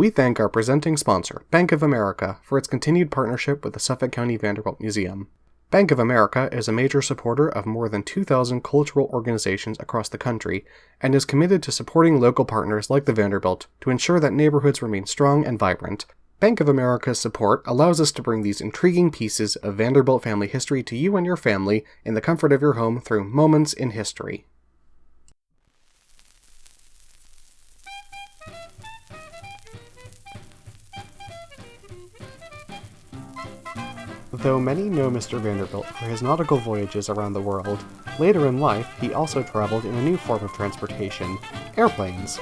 We thank our presenting sponsor, Bank of America, for its continued partnership with the Suffolk County Vanderbilt Museum. Bank of America is a major supporter of more than 2,000 cultural organizations across the country and is committed to supporting local partners like the Vanderbilt to ensure that neighborhoods remain strong and vibrant. Bank of America's support allows us to bring these intriguing pieces of Vanderbilt family history to you and your family in the comfort of your home through Moments in History. Though many know Mr. Vanderbilt for his nautical voyages around the world, later in life he also traveled in a new form of transportation, airplanes.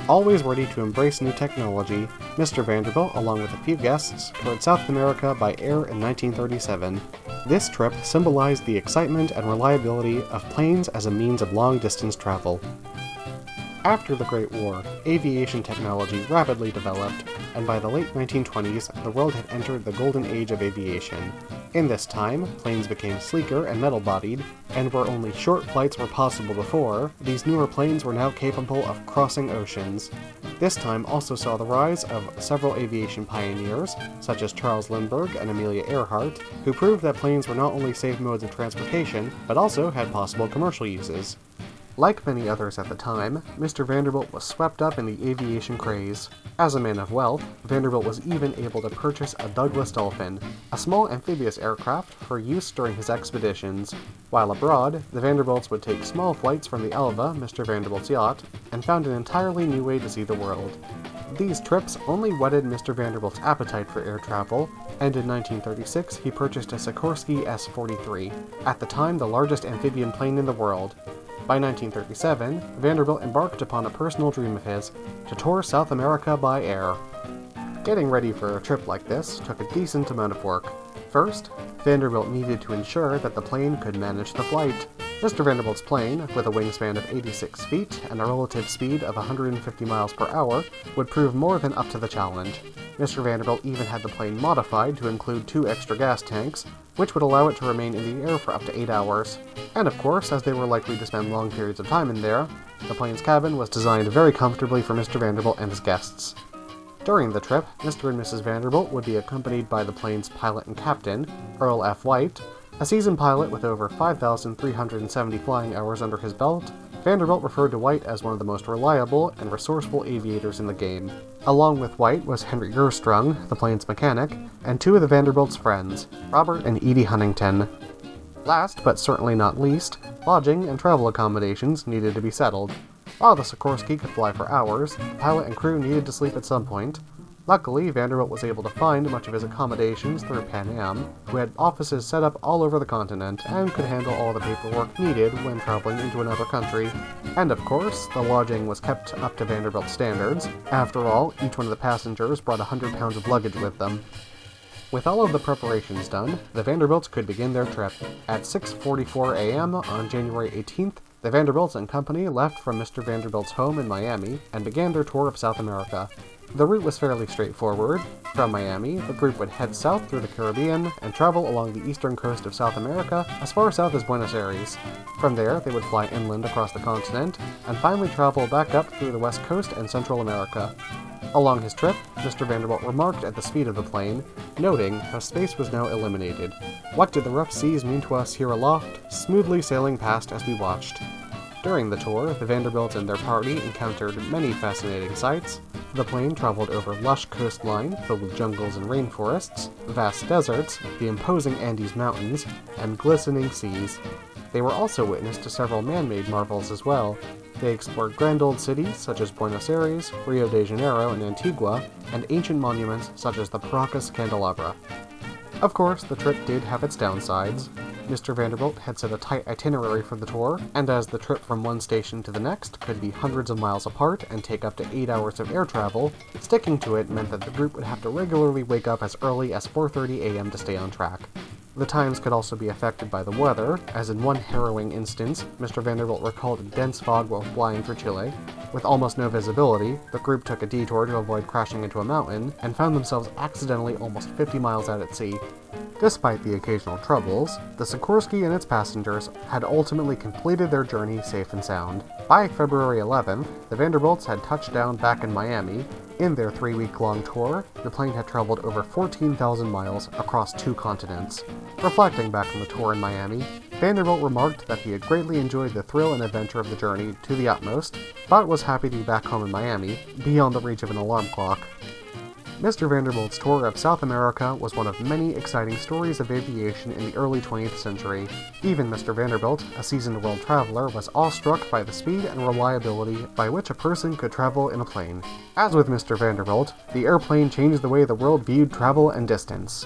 Always ready to embrace new technology, Mr. Vanderbilt, along with a few guests, toured South America by air in 1937. This trip symbolized the excitement and reliability of planes as a means of long-distance travel. After the Great War, aviation technology rapidly developed, and by the late 1920s, the world had entered the golden age of aviation. In this time, planes became sleeker and metal-bodied, and where only short flights were possible before, these newer planes were now capable of crossing oceans. This time also saw the rise of several aviation pioneers, such as Charles Lindbergh and Amelia Earhart, who proved that planes were not only safe modes of transportation, but also had possible commercial uses. Like many others at the time, Mr. Vanderbilt was swept up in the aviation craze. As a man of wealth, Vanderbilt was even able to purchase a Douglas Dolphin, a small amphibious aircraft for use during his expeditions. While abroad, the Vanderbilts would take small flights from the Alva, Mr. Vanderbilt's yacht, and found an entirely new way to see the world. These trips only whetted Mr. Vanderbilt's appetite for air travel, and in 1936 he purchased a Sikorsky S-43, at the time the largest amphibian plane in the world. By 1937, Vanderbilt embarked upon a personal dream of his, to tour South America by air. Getting ready for a trip like this took a decent amount of work. First, Vanderbilt needed to ensure that the plane could manage the flight. Mr. Vanderbilt's plane, with a wingspan of 86 feet and a relative speed of 150 miles per hour, would prove more than up to the challenge. Mr. Vanderbilt even had the plane modified to include 2 extra gas tanks, which would allow it to remain in the air for up to 8 hours. And of course, as they were likely to spend long periods of time in there, the plane's cabin was designed very comfortably for Mr. Vanderbilt and his guests. During the trip, Mr. and Mrs. Vanderbilt would be accompanied by the plane's pilot and captain, Earl F. White, a seasoned pilot with over 5,370 flying hours under his belt. Vanderbilt referred to White as one of the most reliable and resourceful aviators in the game. Along with White was Henry Gerstrung, the plane's mechanic, and 2 of the Vanderbilt's friends, Robert and Edie Huntington. Last, but certainly not least, lodging and travel accommodations needed to be settled. While the Sikorsky could fly for hours, the pilot and crew needed to sleep at some point. Luckily, Vanderbilt was able to find much of his accommodations through Pan Am, who had offices set up all over the continent and could handle all the paperwork needed when traveling into another country. And of course, the lodging was kept up to Vanderbilt standards. After all, each one of the passengers brought 100 pounds of luggage with them. With all of the preparations done, the Vanderbilts could begin their trip. At 6:44 a.m. on January 18th, the Vanderbilts and company left from Mr. Vanderbilt's home in Miami and began their tour of South America. The route was fairly straightforward. From Miami, the group would head south through the Caribbean and travel along the eastern coast of South America as far south as Buenos Aires. From there, they would fly inland across the continent and finally travel back up through the west coast and Central America. Along his trip, Mr. Vanderbilt remarked at the speed of the plane, noting how space was now eliminated. What did the rough seas mean to us here aloft, smoothly sailing past as we watched? During the tour, the Vanderbilts and their party encountered many fascinating sights. The plane traveled over lush coastline filled with jungles and rainforests, vast deserts, the imposing Andes Mountains, and glistening seas. They were also witness to several man-made marvels as well. They explored grand old cities such as Buenos Aires, Rio de Janeiro, and Antigua, and ancient monuments such as the Paracas Candelabra. Of course, the trip did have its downsides. Mr. Vanderbilt had set a tight itinerary for the tour, and as the trip from one station to the next could be hundreds of miles apart and take up to 8 hours of air travel, sticking to it meant that the group would have to regularly wake up as early as 4:30 a.m. to stay on track. The times could also be affected by the weather, as in one harrowing instance, Mr. Vanderbilt recalled a dense fog while flying for Chile. With almost no visibility, the group took a detour to avoid crashing into a mountain, and found themselves accidentally almost 50 miles out at sea. Despite the occasional troubles, the Sikorsky and its passengers had ultimately completed their journey safe and sound. By February 11th, the Vanderbilts had touched down back in Miami, In their 3-week-long tour, the plane had traveled over 14,000 miles across 2 continents. Reflecting back on the tour in Miami, Vanderbilt remarked that he had greatly enjoyed the thrill and adventure of the journey to the utmost, but was happy to be back home in Miami, beyond the reach of an alarm clock. Mr. Vanderbilt's tour of South America was one of many exciting stories of aviation in the early 20th century. Even Mr. Vanderbilt, a seasoned world traveler, was awestruck by the speed and reliability by which a person could travel in a plane. As with Mr. Vanderbilt, the airplane changed the way the world viewed travel and distance.